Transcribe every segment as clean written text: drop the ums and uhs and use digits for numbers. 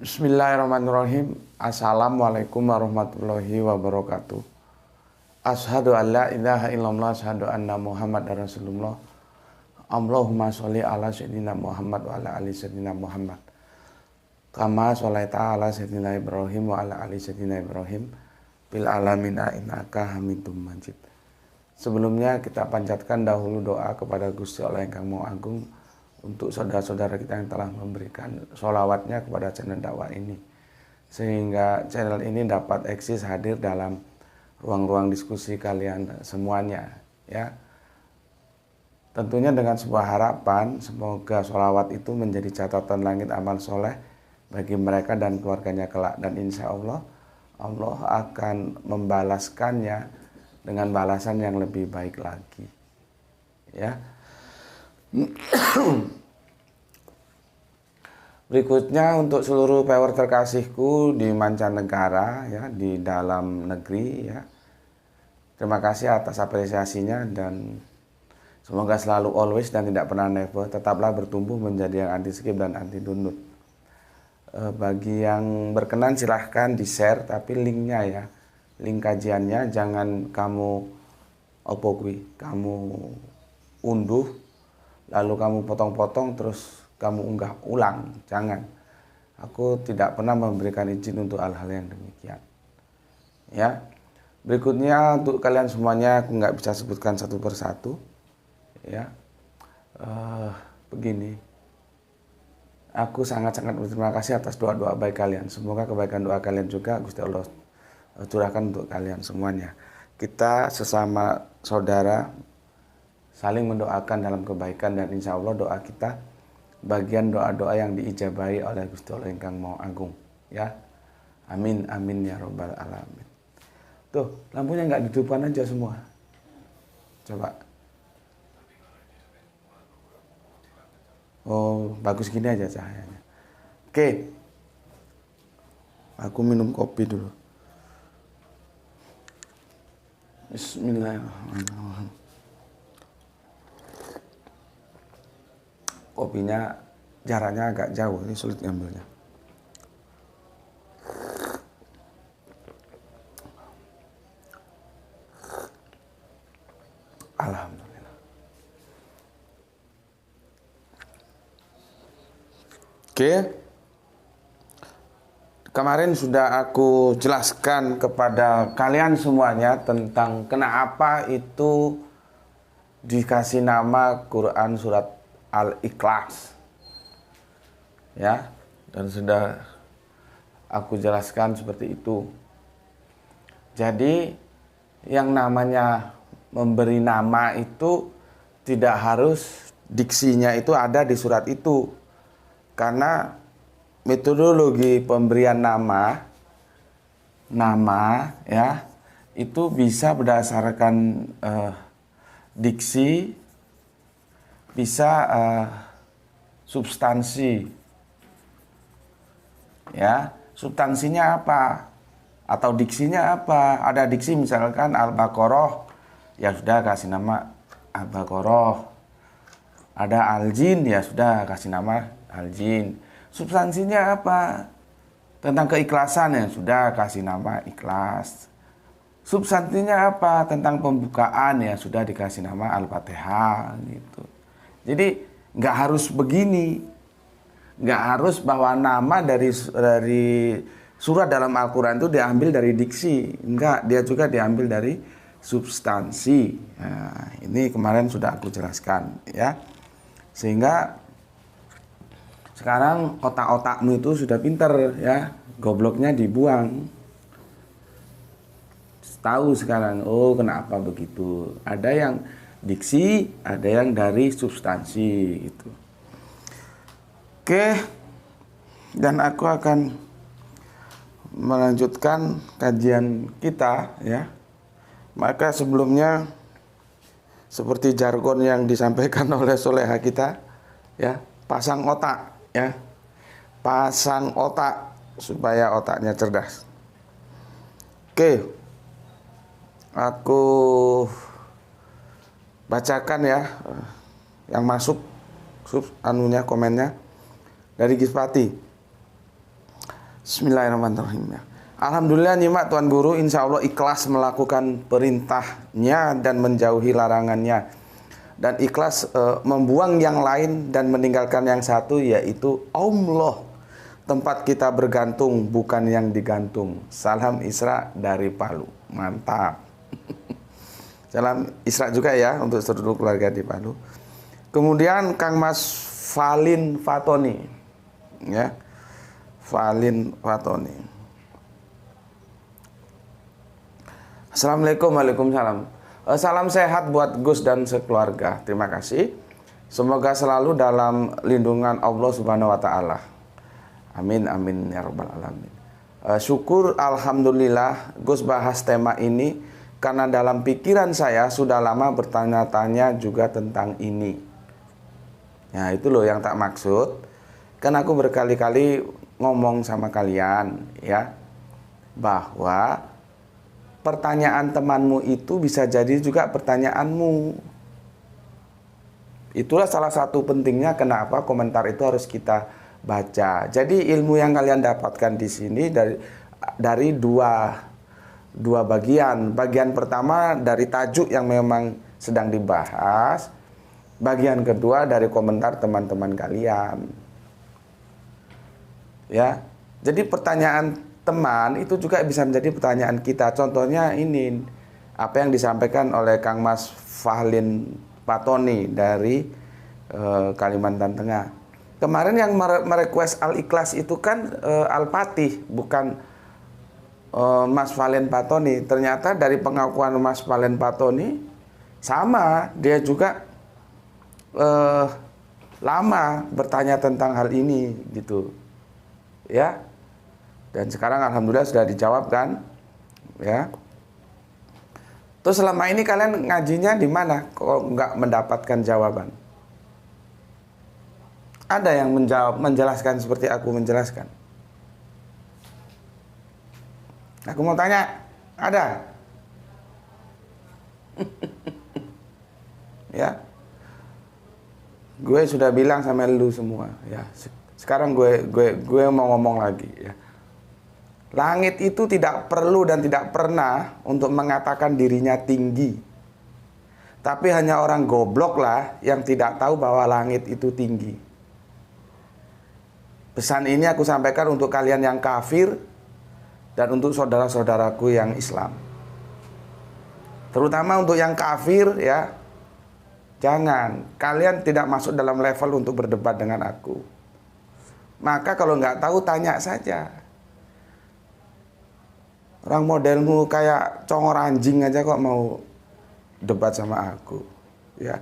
Bismillahirrahmanirrahim. Assalamualaikum warahmatullahi wabarakatuh. Asyhadu an la ilaha illallah, asyhadu anna Muhammad Rasulullah. Allahumma sholli ala sayyidina Muhammad wa ala ali sayyidina Muhammad. Kama sholaita ala sayyidina Ibrahim wa ala ali sayyidina Ibrahim bil alamina innaka Hamidum Majid. Sebelumnya kita panjatkan dahulu doa kepada Gusti Allah yang Maha Agung untuk saudara-saudara kita yang telah memberikan sholawatnya kepada channel dakwah ini, sehingga channel ini dapat eksis hadir dalam ruang-ruang diskusi kalian semuanya, ya. Tentunya dengan sebuah harapan, semoga sholawat itu menjadi catatan langit amal soleh bagi mereka dan keluarganya kelak, dan insya Allah Allah akan membalaskannya dengan balasan yang lebih baik lagi, ya. Berikutnya untuk seluruh viewer terkasihku di mancanegara, ya, di dalam negeri, ya. Terima kasih atas apresiasinya dan semoga selalu always dan tidak pernah never, tetaplah bertumbuh menjadi yang anti skip dan anti download. Bagi yang berkenan silahkan di share, tapi linknya, ya, link kajiannya jangan kamu kamu unduh lalu kamu potong-potong terus kamu unggah ulang, jangan. Aku tidak pernah memberikan izin untuk hal-hal yang demikian, ya. Berikutnya untuk kalian semuanya, aku nggak bisa sebutkan satu persatu, ya. Begini, aku sangat-sangat berterima kasih atas doa-doa baik kalian. Semoga kebaikan doa kalian juga Gusti Allah curahkan untuk kalian semuanya. Kita sesama saudara saling mendoakan dalam kebaikan, dan insya Allah doa kita bagian doa-doa yang diijabahi oleh Gusti Allah yang Maha Agung, ya. Amin amin ya robbal alamin. Tuh, lampunya nggak dihidupkan aja semua, coba. Oh, bagus gini aja cahayanya. Oke, aku minum kopi dulu. Bismillahirrahmanirrahim. Kopinya jaraknya agak jauh, ini sulit ngambilnya. Alhamdulillah. Oke. Kemarin sudah aku jelaskan kepada kalian semuanya tentang kenapa itu dikasih nama Quran surat Al-Ikhlas, ya, dan sudah aku jelaskan seperti itu. Jadi yang namanya memberi nama itu tidak harus diksinya itu ada di surat itu, karena metodologi pemberian nama, ya, itu bisa berdasarkan diksi, bisa substansi, ya. Substansinya apa atau diksinya apa? Ada diksi misalkan Al-Baqarah, ya sudah kasih nama Al-Baqarah. Ada Al-Jin, ya sudah kasih nama Al-Jin. Substansinya apa? Tentang keikhlasan, ya sudah kasih nama Ikhlas. Substansinya apa? Tentang pembukaan, ya sudah dikasih nama Al-Fatihah, gitu. Jadi nggak harus begini, nggak harus bahwa nama dari surat dalam Al-Quran itu diambil dari diksi, enggak, dia juga diambil dari substansi. Nah, ini kemarin sudah aku jelaskan, ya, sehingga sekarang otak-otakmu itu sudah pinter, ya, gobloknya dibuang. Tahu sekarang, oh kenapa begitu, ada yang diksi, ada yang dari substansi, gitu. Oke, dan aku akan melanjutkan kajian kita, ya. Maka sebelumnya seperti jargon yang disampaikan oleh soleha kita, ya, pasang otak, ya, pasang otak supaya otaknya cerdas. Oke, aku bacakan, ya, yang masuk komennya dari Gispati. Bismillahirrahmanirrahim. Alhamdulillah nyimak Tuan Guru, insya Allah ikhlas melakukan perintahnya dan menjauhi larangannya, dan ikhlas membuang yang lain dan meninggalkan yang satu, yaitu Allah, tempat kita bergantung bukan yang digantung. Salam Isra dari Palu. Mantap. Salam Isra juga ya untuk seluruh keluarga di Palu. Kemudian Kang Mas Valin Fatoni, ya, Valin Fatoni. Assalamualaikum. Waalaikumsalam. Salam sehat buat Gus dan sekeluarga. Terima kasih. Semoga selalu dalam lindungan Allah Subhanahu wa taala. Amin amin ya rabbal alamin. Syukur alhamdulillah Gus bahas tema ini, karena dalam pikiran saya sudah lama bertanya-tanya juga tentang ini. Nah, itu loh yang tak maksud. Kan aku berkali-kali ngomong sama kalian ya, bahwa pertanyaan temanmu itu bisa jadi juga pertanyaanmu. Itulah salah satu pentingnya kenapa komentar itu harus kita baca. Jadi ilmu yang kalian dapatkan di sini dari dua bagian. Bagian pertama dari tajuk yang memang sedang dibahas. Bagian kedua dari komentar teman-teman kalian. Ya. Jadi pertanyaan teman itu juga bisa menjadi pertanyaan kita. Contohnya ini, apa yang disampaikan oleh Kang Mas Valin Fatoni dari Kalimantan Tengah. Kemarin yang merequest Al-Ikhlas itu kan Al-Fatih, bukan Mas Valin Fatoni. Ternyata dari pengakuan Mas Valin Fatoni sama, dia juga lama bertanya tentang hal ini gitu. Ya. Dan sekarang alhamdulillah sudah dijawab kan, ya. Terus selama ini kalian ngajinya di mana? Kok nggak mendapatkan jawaban? Ada yang menjelaskan seperti aku menjelaskan? Aku mau tanya, ada? Ya, gue sudah bilang sama lu semua, ya. Sekarang gue mau ngomong lagi, ya. Langit itu tidak perlu dan tidak pernah untuk mengatakan dirinya tinggi. Tapi hanya orang goblok lah yang tidak tahu bahwa langit itu tinggi. Pesan ini aku sampaikan untuk kalian yang kafir dan untuk saudara-saudaraku yang Islam. Terutama untuk yang kafir ya. Jangan, kalian tidak masuk dalam level untuk berdebat dengan aku. Maka kalau nggak tahu tanya saja. Orang modelmu kayak congor anjing aja kok mau debat sama aku, ya.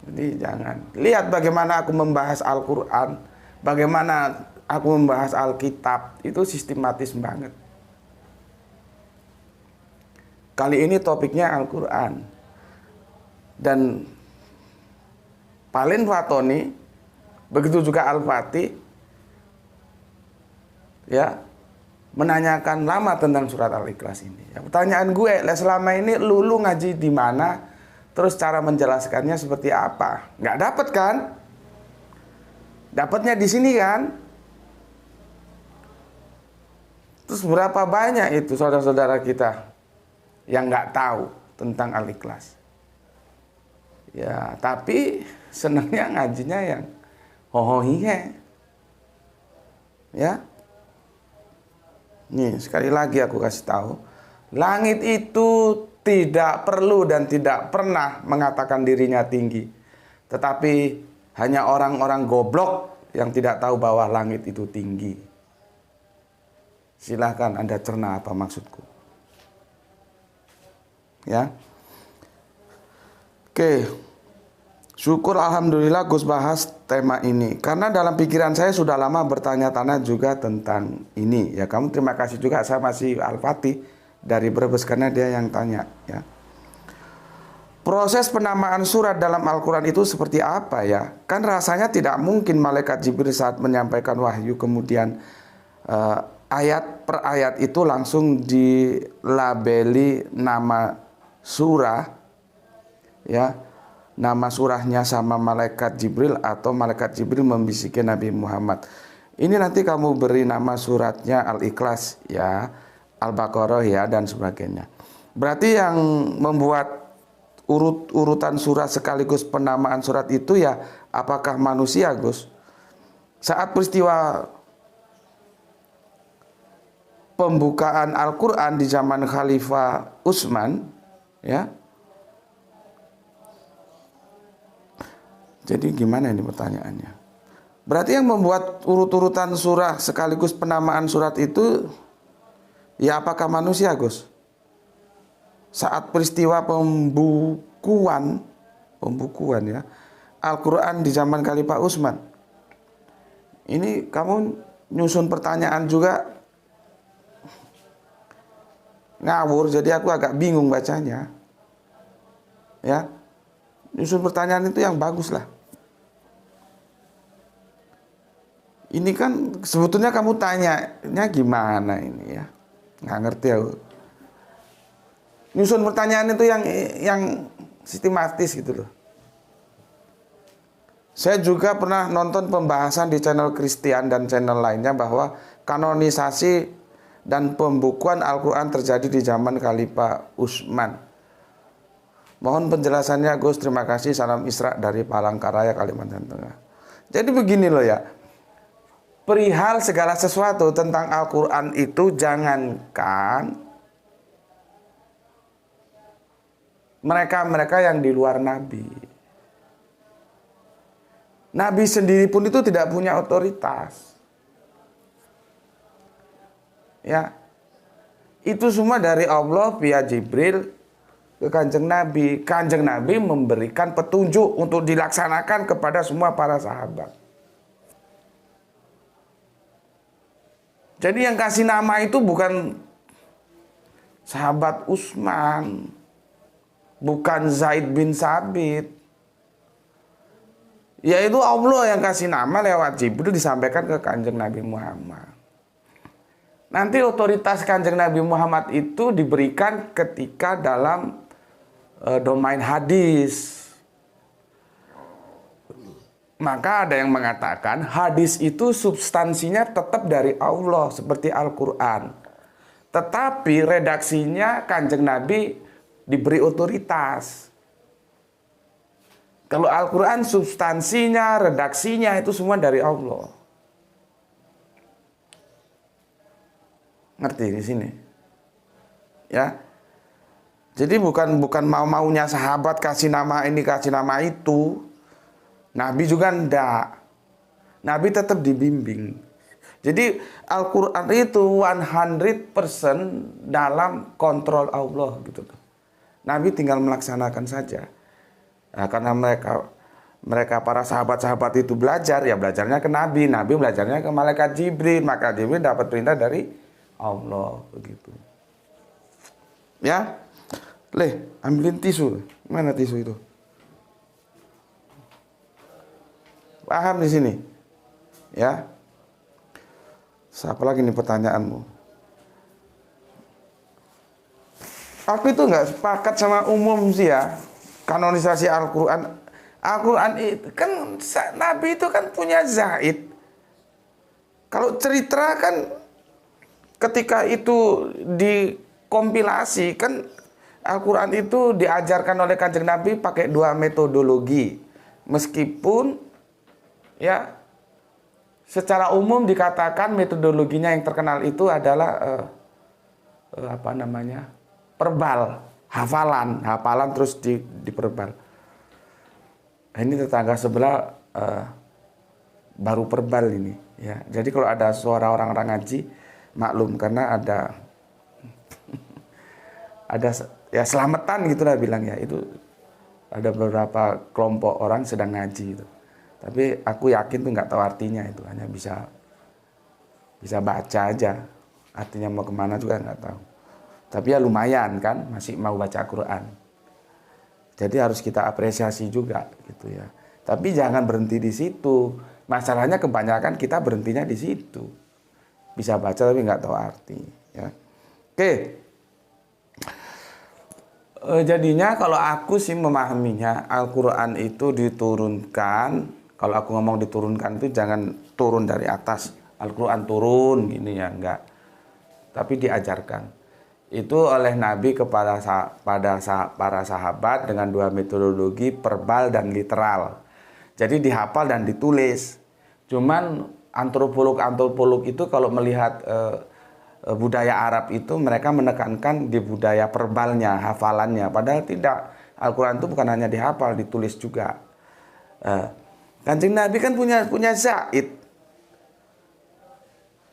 Jadi jangan. Lihat bagaimana aku membahas Al-Quran, bagaimana aku membahas Alkitab, itu sistematis banget. Kali ini topiknya Al-Quran. Dan Valin Fatoni, begitu juga Al-Fatih, ya, menanyakan lama tentang surat Al-Ikhlas ini. Ya, pertanyaan gue, selama ini lu ngaji di mana? Terus cara menjelaskannya seperti apa? Nggak dapet kan? Dapatnya di sini kan? Terus berapa banyak itu saudara-saudara kita yang nggak tahu tentang Al-Ikhlas? Ya, tapi senangnya ngajinya yang hohohihe. Ya. Nih, sekali lagi aku kasih tahu, langit itu tidak perlu dan tidak pernah mengatakan dirinya tinggi. Tetapi hanya orang-orang goblok yang tidak tahu bahwa langit itu tinggi. Silahkan Anda cerna apa maksudku. Ya. Oke. Syukur alhamdulillah Gus bahas tema ini. Karena dalam pikiran saya sudah lama bertanya-tanya juga tentang ini. Ya, kamu terima kasih juga sama si Al-Fatih dari Brebes karena dia yang tanya, ya. Proses penamaan surat dalam Al-Quran itu seperti apa ya? Kan rasanya tidak mungkin malaikat Jibril saat menyampaikan wahyu kemudian ayat per ayat itu langsung dilabeli nama surah, ya. nama surahnya sama malaikat Jibril atau malaikat Jibril membisikin Nabi Muhammad. Ini nanti kamu beri nama suratnya Al-Ikhlas ya, Al-Baqarah ya, dan sebagainya. Berarti yang membuat urutan surat sekaligus penamaan surat itu ya apakah manusia, Gus? Saat peristiwa pembukaan Al-Quran di zaman Khalifah Utsman ya. Jadi gimana ini pertanyaannya? Berarti yang membuat urut-urutan surah sekaligus penamaan surat itu ya apakah manusia, Gus? Saat peristiwa pembukuan ya Al-Quran di zaman Khalifah Utsman. Ini kamu nyusun pertanyaan juga ngawur, jadi aku agak bingung bacanya. Ya, nyusun pertanyaan itu yang bagus lah. Ini kan sebetulnya kamu tanyanya gimana ini ya? Nggak ngerti aku. Nyusun pertanyaan itu yang sistematis gitu loh. Saya juga pernah nonton pembahasan di channel Christian dan channel lainnya bahwa kanonisasi dan pembukuan Al-Quran terjadi di zaman Khalifah Utsman. Mohon penjelasannya, Gus. Terima kasih. Salam Isra dari Palangkaraya, Kalimantan Tengah. Jadi begini loh ya. Perihal segala sesuatu tentang Al-Quran itu jangankan mereka-mereka yang di luar Nabi. Nabi sendiri pun itu tidak punya otoritas. Ya, itu semua dari Allah via Jibril ke Kanjeng Nabi. Kanjeng Nabi memberikan petunjuk untuk dilaksanakan kepada semua para sahabat. Jadi yang kasih nama itu bukan sahabat Utsman, bukan Zaid bin Sabit. Yaitu Allah yang kasih nama lewat Jibril disampaikan ke Kanjeng Nabi Muhammad. Nanti otoritas Kanjeng Nabi Muhammad itu diberikan ketika dalam domain hadis. Maka ada yang mengatakan hadis itu substansinya tetap dari Allah seperti Al-Quran. Tetapi redaksinya Kanjeng Nabi diberi otoritas. Kalau Al-Quran substansinya, redaksinya itu semua dari Allah. Ngerti di sini? Ya. Jadi bukan mau-maunya sahabat kasih nama ini, kasih nama itu. Nabi juga enggak. Nabi tetap dibimbing. Jadi Al-Quran itu 100% dalam kontrol Allah gitu. Nabi tinggal melaksanakan saja. Nah, karena mereka para sahabat-sahabat itu belajar, ya belajarnya ke Nabi. Nabi belajarnya ke malaikat Jibril. Maka Jibril dapat perintah dari Allah begitu. Ya. Ambilin tisu. Mana tisu itu? Paham di sini? Ya. Siapa lagi nih pertanyaanmu? Aku itu nggak sepakat sama umum sih ya. Kanonisasi Al-Quran. Al-Quran itu kan Nabi itu kan punya Zaid. Kalau cerita kan ketika itu dikompilasi kan Al-Quran itu diajarkan oleh Kanjeng Nabi pakai 2 metodologi. Meskipun ya secara umum dikatakan metodologinya yang terkenal itu adalah verbal, hafalan terus diperbal. Ini tetangga sebelah baru verbal ini ya. Jadi kalau ada suara orang-orang ngaji maklum karena ada ya selamatan gitulah bilangnya, itu ada beberapa kelompok orang sedang ngaji itu. Tapi aku yakin tuh nggak tahu artinya, itu hanya bisa baca aja, artinya mau kemana juga nggak tahu. Tapi ya lumayan kan, masih mau baca Quran. Jadi harus kita apresiasi juga gitu ya. Tapi jangan berhenti di situ. Masalahnya kebanyakan kita berhentinya di situ. Bisa baca tapi nggak tahu arti. Ya. Oke. Jadinya kalau aku sih memahaminya, Al-Quran itu diturunkan, kalau aku ngomong diturunkan itu jangan turun dari atas, Al-Quran turun gini ya, enggak. Tapi diajarkan. Itu oleh Nabi kepada para sahabat dengan dua metodologi, verbal dan literal. Jadi dihafal dan ditulis. Cuman antropolog itu kalau melihat budaya Arab itu, mereka menekankan di budaya verbalnya, hafalannya. Padahal tidak. Al-Quran itu bukan hanya dihafal, ditulis juga. Kanjeng Nabi kan punya zaid.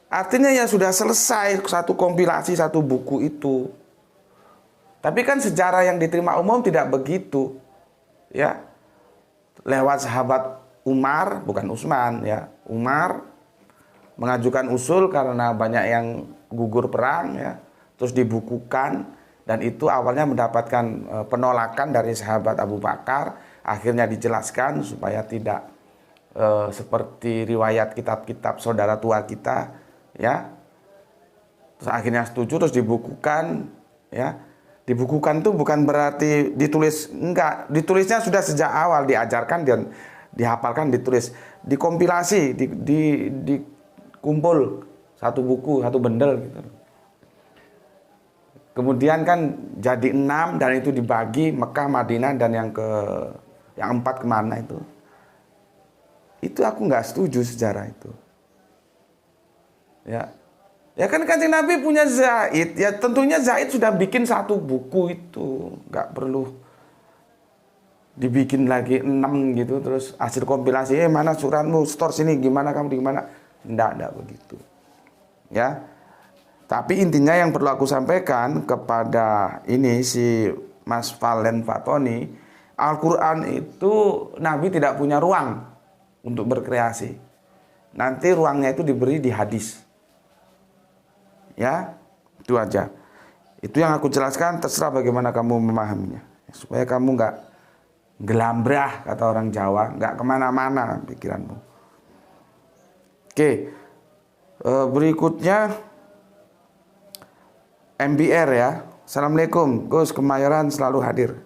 Artinya ya sudah selesai satu kompilasi, satu buku itu. Tapi kan sejarah yang diterima umum tidak begitu. Ya. Lewat sahabat Umar, bukan Utsman ya. Umar mengajukan usul karena banyak yang gugur perang ya. Terus dibukukan dan itu awalnya mendapatkan penolakan dari sahabat Abu Bakar, akhirnya dijelaskan supaya tidak seperti riwayat kitab-kitab saudara tua kita ya. Terus akhirnya setuju, terus dibukukan ya. Dibukukan itu bukan berarti ditulis, enggak, ditulisnya sudah sejak awal, diajarkan dan dihafalkan, ditulis, dikompilasi, dikumpul satu buku, satu bendel gitu. Kemudian kan jadi 6 dan itu dibagi Mekah, Madinah dan yang 4 kemana itu. Itu aku nggak setuju sejarah itu. Ya kan Kanjeng Nabi punya zaid, ya tentunya zaid sudah bikin satu buku itu, nggak perlu dibikin lagi 6 gitu, terus hasil kompilasi, mana suratmu, store sini, gimana kamu, gimana, enggak begitu. Ya, tapi intinya yang perlu aku sampaikan kepada ini si Mas Valen Fatoni, Al-Quran itu Nabi tidak punya ruang untuk berkreasi. Nanti ruangnya itu diberi di hadis. Ya, itu aja. Itu yang aku jelaskan, terserah bagaimana kamu memahaminya. Supaya kamu nggak gelambrah, kata orang Jawa, nggak kemana-mana pikiranmu. Oke, berikutnya MBR ya. Assalamualaikum, Gus Kemayoran selalu hadir.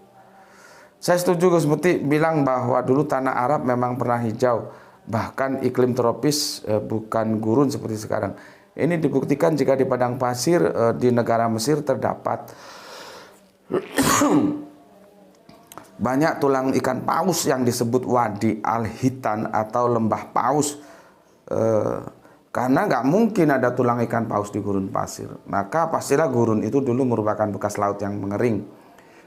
Saya setuju Gus Muti bilang bahwa dulu tanah Arab memang pernah hijau, bahkan iklim tropis, bukan gurun seperti sekarang. Ini dibuktikan jika di padang pasir di negara Mesir terdapat banyak tulang ikan paus yang disebut Wadi Al-Hitan atau lembah paus. Karena nggak mungkin ada tulang ikan paus di gurun pasir. Maka pastilah gurun itu dulu merupakan bekas laut yang mengering.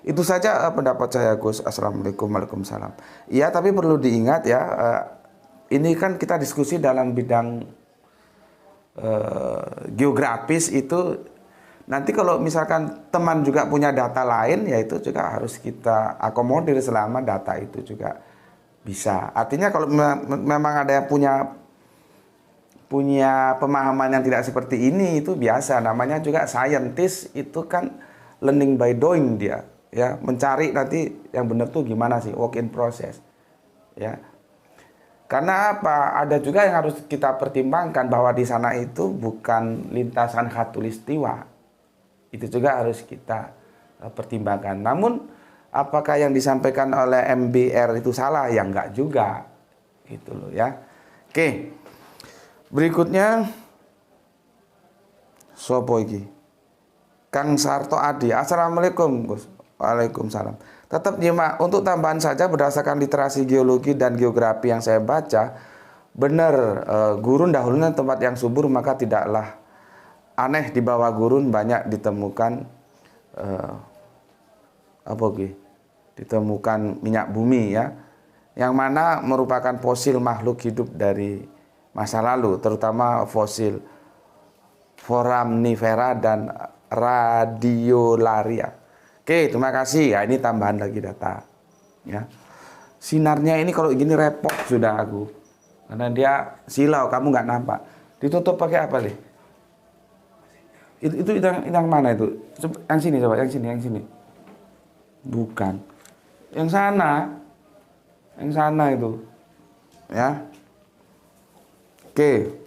Itu saja pendapat saya Gus. Assalamualaikum, waalaikumsalam. Iya, tapi perlu diingat ya, ini kan kita diskusi dalam bidang geografis itu. Nanti kalau misalkan teman juga punya data lain, ya itu juga harus kita akomodir selama data itu juga bisa. Artinya kalau memang ada yang punya pemahaman yang tidak seperti ini, itu biasa. Namanya juga scientist, itu kan learning by doing dia. Ya, mencari nanti yang benar tuh gimana sih, work in process. Ya. Karena apa? Ada juga yang harus kita pertimbangkan bahwa di sana itu bukan lintasan khatulistiwa. Itu juga harus kita pertimbangkan. Namun apakah yang disampaikan oleh MBR itu salah? Ya enggak juga. Gitu loh ya. Oke. Berikutnya sopo iki? Kang Sarto Adi. Assalamualaikum, Gus. Waalaikumsalam. Tetap nyimak. Untuk tambahan saja, berdasarkan literasi geologi dan geografi yang saya baca, benar gurun dahulunya tempat yang subur, maka tidaklah aneh di bawah gurun banyak ditemukan ditemukan minyak bumi ya, yang mana merupakan fosil makhluk hidup dari masa lalu, terutama fosil foraminifera dan radiolaria. Oke, terima kasih ya. Ini tambahan lagi data ya. Sinarnya ini kalau gini repot sudah aku, karena dia silau, kamu nggak nampak. Ditutup pakai apa nih? Itu yang mana itu? Yang sini coba, yang sini. Bukan. Yang sana itu. Ya. Oke.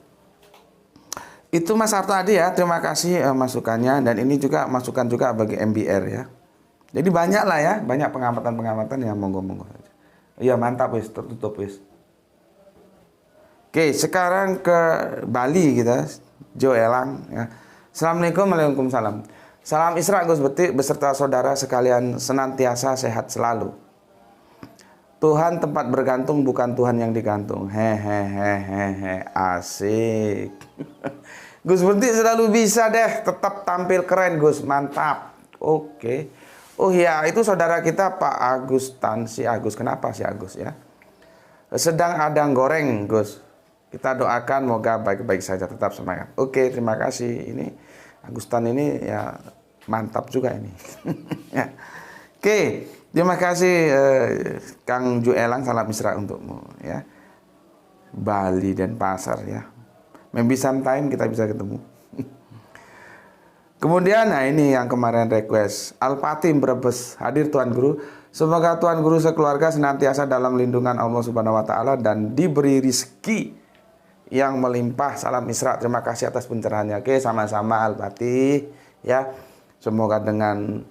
Itu Mas Sarto tadi ya, terima kasih masukannya, dan ini juga masukan juga bagi MBR ya. Jadi banyak lah ya, banyak pengamatan-pengamatan yang monggo-monggo saja. Iya mantap wis, tertutup wis. Oke, sekarang ke Bali kita, Jo Elang ya. Assalamualaikum, waalaikumsalam. Salam Isra Gus Betik beserta saudara sekalian senantiasa sehat selalu. Tuhan tempat bergantung bukan Tuhan yang digantung. Hehehehe, asik. Gus Betik selalu bisa deh, tetap tampil keren Gus, mantap. Oke. Oh iya, itu saudara kita Pak Agus si Agus. Kenapa si Agus ya? Sedang adang goreng Gus. Kita doakan moga baik-baik saja, tetap semangat. Oke, terima kasih. Ini Agustan ini ya mantap juga ini. Ya. Oke, terima kasih Kang Juelang, salam Isra untukmu ya. Bali dan Pasar ya. Maybe sometime kita bisa ketemu. Kemudian nah ini yang kemarin request Al-Fatim Brebes, hadir Tuan Guru. Semoga Tuan Guru sekeluarga senantiasa dalam lindungan Allah Subhanahu wa taala dan diberi rizki yang melimpah. Salam Isra, terima kasih atas pencerahannya. Oke, sama-sama Al-Fatih ya. Semoga dengan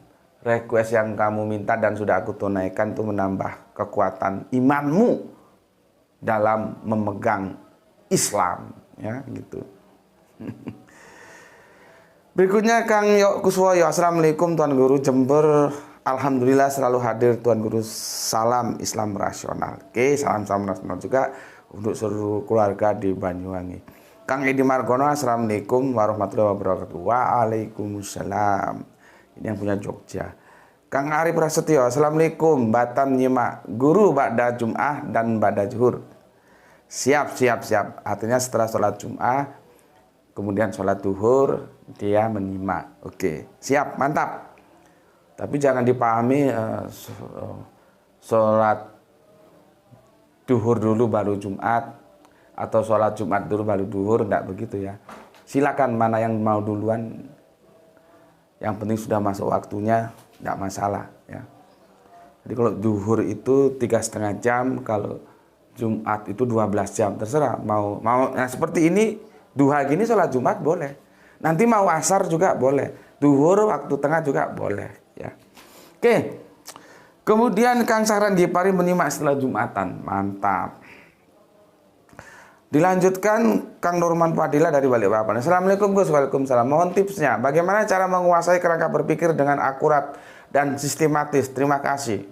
request yang kamu minta dan sudah aku tunaikan itu menambah kekuatan imanmu dalam memegang Islam ya gitu. Berikutnya Kang Yok Kuswoyo, Assalamualaikum Tuan Guru, Jember. Alhamdulillah selalu hadir Tuan Guru. Salam Islam rasional. Oke, salam-salam rasional juga untuk seluruh keluarga di Banyuwangi. Kang Edi Margono, Assalamualaikum warahmatullahi wabarakatuh. Waalaikumsalam. Ini yang punya Jogja. Kang Ari Prasetyo, Assalamualaikum. Batam nyimak guru ba'da Jum'ah dan ba'da Zuhur. Siap. Artinya setelah sholat Jum'ah, kemudian sholat duhur, dia menyimak. Oke, siap, mantap. Tapi jangan dipahami sholat duhur dulu baru Jumat, atau sholat Jumat dulu baru duhur, enggak begitu ya. Silakan mana yang mau duluan, yang penting sudah masuk waktunya, enggak masalah ya. Jadi kalau duhur itu 3,5 jam, kalau Jumat itu 12 jam, terserah mau nah seperti ini duha gini sholat Jumat boleh. Nanti mau asar juga boleh. Duhur waktu tengah juga boleh ya. Oke. Kemudian Kang Sahran Gipari menyimak setelah Jumatan. Mantap. Dilanjutkan Kang Nurman Fadila dari Balikpapan. Assalamualaikum Gus. Waalaikumsalam. Mohon tipsnya. Bagaimana cara menguasai kerangka berpikir dengan akurat dan sistematis? Terima kasih.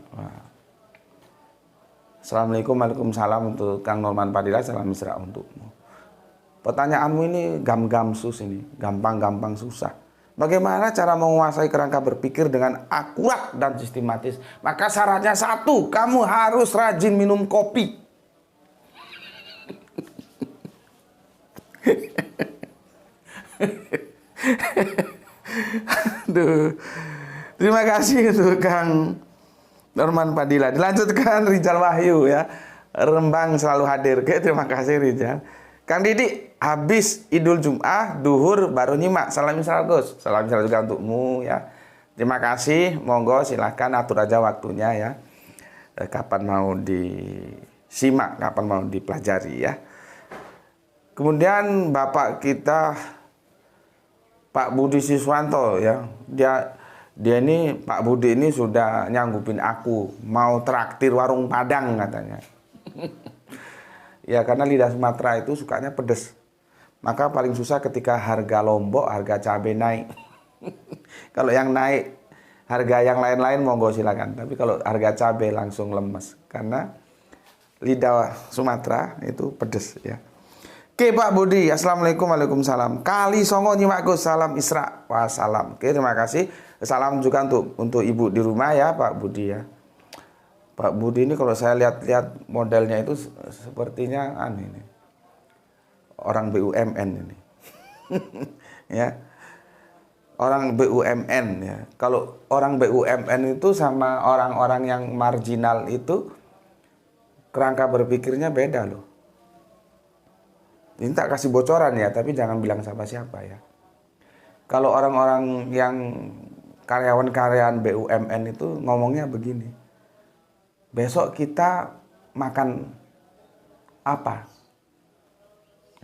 Assalamualaikum. Waalaikumsalam untuk Kang Nurman Fadila. Salam Isra untukmu. Pertanyaanmu ini gam-gam-sus ini. Gampang-gampang susah. Bagaimana cara menguasai kerangka berpikir dengan akurat dan sistematis? Maka syaratnya satu, kamu harus rajin minum kopi. Aduh. Terima kasih untuk Kang Norman Padilla. Dilanjutkan Rizal Wahyu ya. Rembang selalu hadir. Oke, terima kasih Rizal. Kang Didi, habis Idul Jum'ah, duhur baru nyimak. Salam Isra Gus. Salam Isra juga untukmu ya. Terima kasih. Monggo silahkan atur aja waktunya ya. Kapan mau disimak, kapan mau dipelajari ya. Kemudian Bapak kita Pak Budi Siswanto ya. Dia ini Pak Budi ini sudah nyanggupin aku mau traktir warung Padang katanya. Ya karena lidah Sumatera itu sukanya pedes. Maka paling susah ketika harga Lombok, harga cabai naik. Kalau yang naik harga yang lain-lain monggo silakan. Tapi kalau harga cabai langsung lemes karena lidah Sumatera itu pedes ya. Oke Pak Budi, Assalamualaikum, waalaikumsalam. Kali Songo nyimak Gus, salam Isra wassalam. Oke, terima kasih. Salam juga untuk ibu di rumah ya Pak Budi ya. Pak Budi ini kalau saya lihat modelnya itu sepertinya ini orang BUMN ini. Ya. Orang BUMN ya. Kalau orang BUMN itu sama orang-orang yang marginal itu kerangka berpikirnya beda loh. Ini tak kasih bocoran ya, tapi jangan bilang siapa-siapa ya. Kalau orang-orang yang karyawan-karyawan BUMN itu ngomongnya begini. Besok kita makan apa?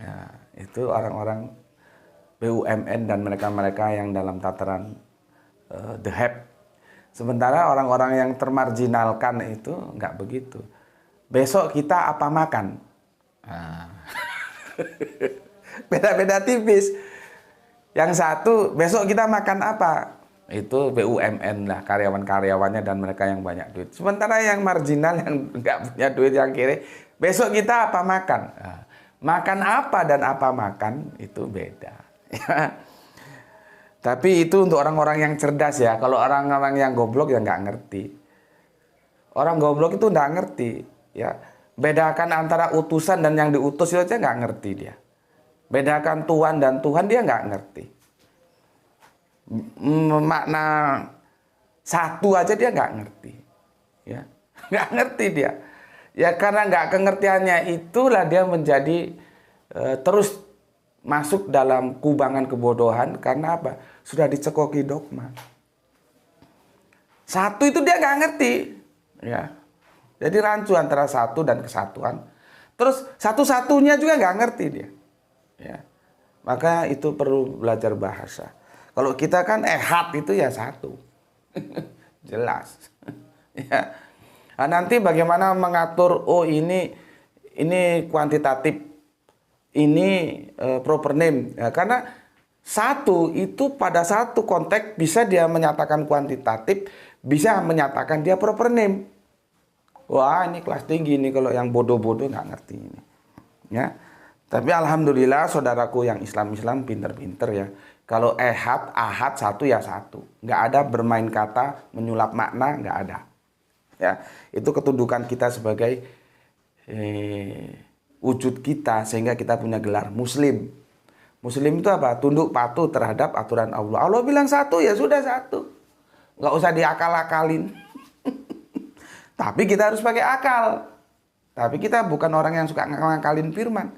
Ya, itu orang-orang BUMN dan mereka-mereka yang dalam tataran the hype. Sementara orang-orang yang termarginalkan itu nggak begitu. Besok kita apa makan? Nah. Beda-beda tipis. Yang satu, besok kita makan apa? Itu BUMN lah, karyawan-karyawannya dan mereka yang banyak duit. Sementara yang marginal yang nggak punya duit yang kiri, besok kita apa makan? Nah, makan apa dan apa makan itu beda. Tapi itu untuk orang-orang yang cerdas ya. Kalau orang-orang yang goblok ya nggak ngerti. Orang goblok itu nggak ngerti. Ya, bedakan antara utusan dan yang diutus itu aja nggak ngerti dia. Bedakan Tuhan dan Tuhan dia nggak ngerti. Makna satu aja dia nggak ngerti. Ya, nggak ngerti dia. Ya karena nggak pengertiannya itulah dia menjadi terus masuk dalam kubangan kebodohan. Karena apa? Sudah dicekoki dogma. Satu itu dia nggak ngerti. Ya. Jadi rancu antara satu dan kesatuan. Terus satu-satunya juga nggak ngerti dia. Ya. Maka itu perlu belajar bahasa. Kalau kita kan ehad itu ya satu. Jelas. Ya. Nah, nanti bagaimana mengatur ini kuantitatif, ini proper name. Ya, karena satu itu pada satu konteks bisa dia menyatakan kuantitatif, bisa menyatakan dia proper name. Wah ini kelas tinggi nih, kalau yang bodoh-bodoh nggak ngerti ini. Ya. Tapi alhamdulillah saudaraku yang Islam-Islam pinter-pinter ya. Kalau ehad, ahad satu ya satu. Nggak ada bermain kata, menyulap makna, nggak ada. Ya, itu ketundukan kita sebagai wujud kita sehingga kita punya gelar Muslim. Muslim itu apa? Tunduk patuh terhadap aturan Allah. Allah bilang satu ya sudah satu. Nggak usah diakal-akalin. Tapi kita harus pakai akal. Tapi kita bukan orang yang suka ngakalin firman.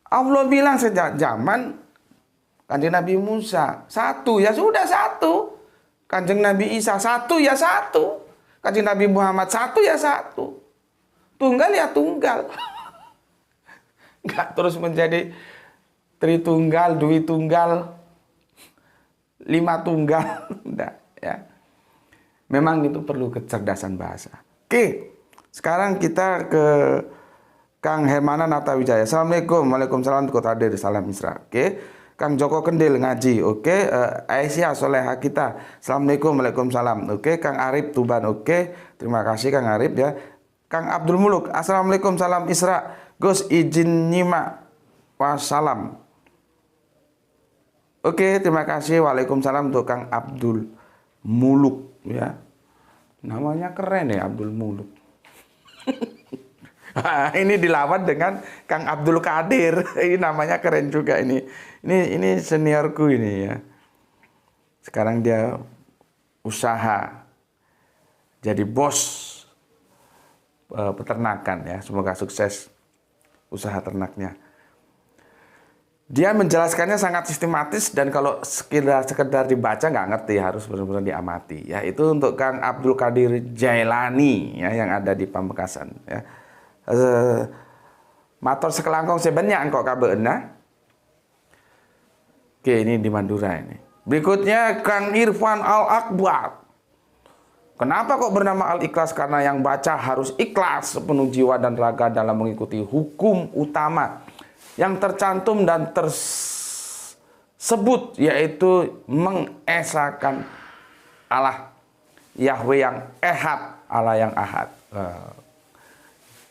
Allah bilang sejak zaman Kanjeng Nabi Musa, satu ya sudah satu. Kanjeng Nabi Isa, satu ya satu. Kanjeng Nabi Muhammad, satu ya satu. Tunggal ya tunggal. Enggak terus menjadi Tritunggal, Dwi Tunggal, Lima Tunggal. Enggak, ya. Memang itu perlu kecerdasan bahasa. Oke, sekarang kita ke Kang Hermanan Natawijaya. Assalamualaikum. Waalaikumsalam. Kota hadir. Salam Isra. Oke. Kang Joko Kendil ngaji. Oke. Aisyah Soleha kita. Assalamualaikum. Waalaikumsalam. Oke. Kang Arif Tuban. Oke. Terima kasih Kang Arif ya. Kang Abdul Muluk. Assalamualaikum. Salam Isra. Gus izin nyimak. Wassalam. Oke. Terima kasih. Waalaikumsalam untuk Kang Abdul Muluk ya. Namanya keren ya, Abdul Muluk. Ini dilawan dengan Kang Abdul Kadir. Ini namanya keren juga ini. Ini seniorku ini ya. Sekarang dia usaha jadi bos peternakan ya. Semoga sukses usaha ternaknya. Dia menjelaskannya sangat sistematis dan kalau sekedar dibaca nggak ngerti, harus benar-benar diamati. Ya, itu untuk Kang Abdul Qadir Jailani ya, yang ada di Pamekasan. Ya. Mator sekelangkong sebanyak kok kabeuna. Oke, ini di Madura ini. Berikutnya Kang Irfan Al-Akbar. Kenapa kok bernama Al-Ikhlas? Karena yang baca harus ikhlas sepenuh jiwa dan raga dalam mengikuti hukum utama yang tercantum dan tersebut, yaitu mengesahkan Allah Yahweh yang ehad, Allah yang ahad.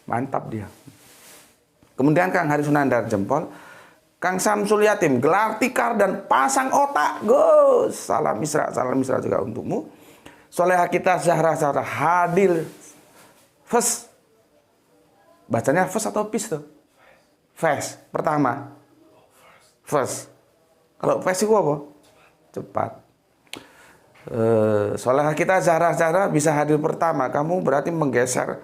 Mantap dia. Kemudian Kang Hari Sunandar Jempol, Kang Samsul Yatim, gelar tikar dan pasang otak. Gus, salam Isra juga untukmu. Soleha kita Zahra hadir. Fes. Bacanya fes atau pis tuh? Fes, pertama. Fes. Kalau fes itu apa? Cepat. Soalnya kita Zahra bisa hadir pertama. Kamu berarti menggeser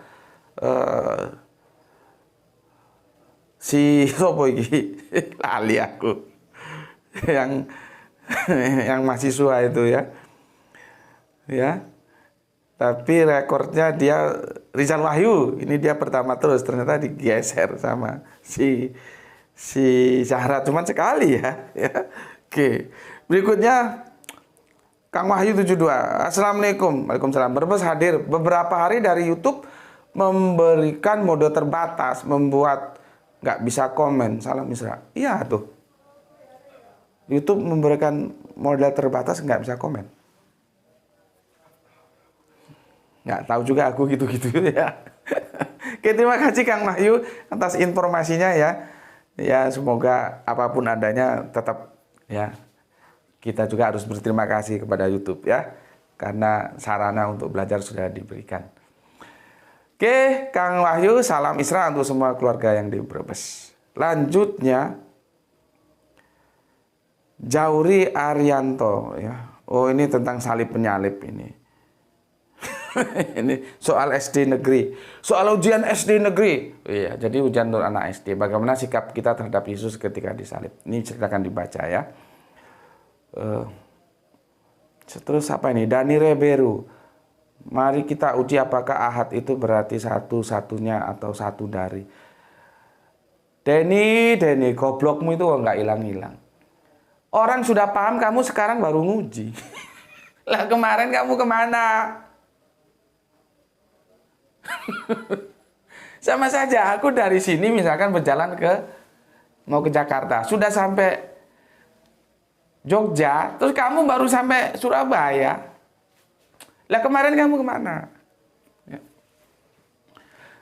si sopo iki? Lali aku. Yang mahasiswa itu ya. Ya. Tapi rekornya dia Rizal Wahyu, ini dia pertama terus, ternyata digeser sama si Zahra cuman sekali ya. Oke. Berikutnya Kang Wahyu 72. Assalamualaikum. Waalaikumsalam. Brebes hadir. Beberapa hari dari YouTube memberikan mode terbatas, membuat nggak bisa komen. Salam Isra. Iya tuh. YouTube memberikan modal terbatas nggak bisa komen. Nggak tahu juga aku gitu-gitu ya. Oke, terima kasih Kang Wahyu atas informasinya ya. Ya, semoga apapun adanya tetap ya. Kita juga harus berterima kasih kepada YouTube ya, karena sarana untuk belajar sudah diberikan. Oke, Kang Wahyu, salam Isra untuk semua keluarga yang di Brebes. Lanjutnya, Jauri Arianto ya. Oh, ini tentang salib penyalip ini. Ini soal SD negeri, soal ujian SD negeri. Iya, jadi ujian untuk anak SD. Bagaimana sikap kita terhadap Yesus ketika disalib? Ini ceritakan dibaca ya. Terus apa ini? Dani Reberu. Mari kita uji apakah ahad itu berarti satu-satunya atau satu dari. Denny, goblokmu itu nggak hilang-hilang. Orang sudah paham, kamu sekarang baru nguji. Lah kemarin kamu kemana? Sama saja, aku dari sini misalkan berjalan mau ke Jakarta, sudah sampai Jogja, terus kamu baru sampai Surabaya. Lah kemarin kamu kemana? Ya.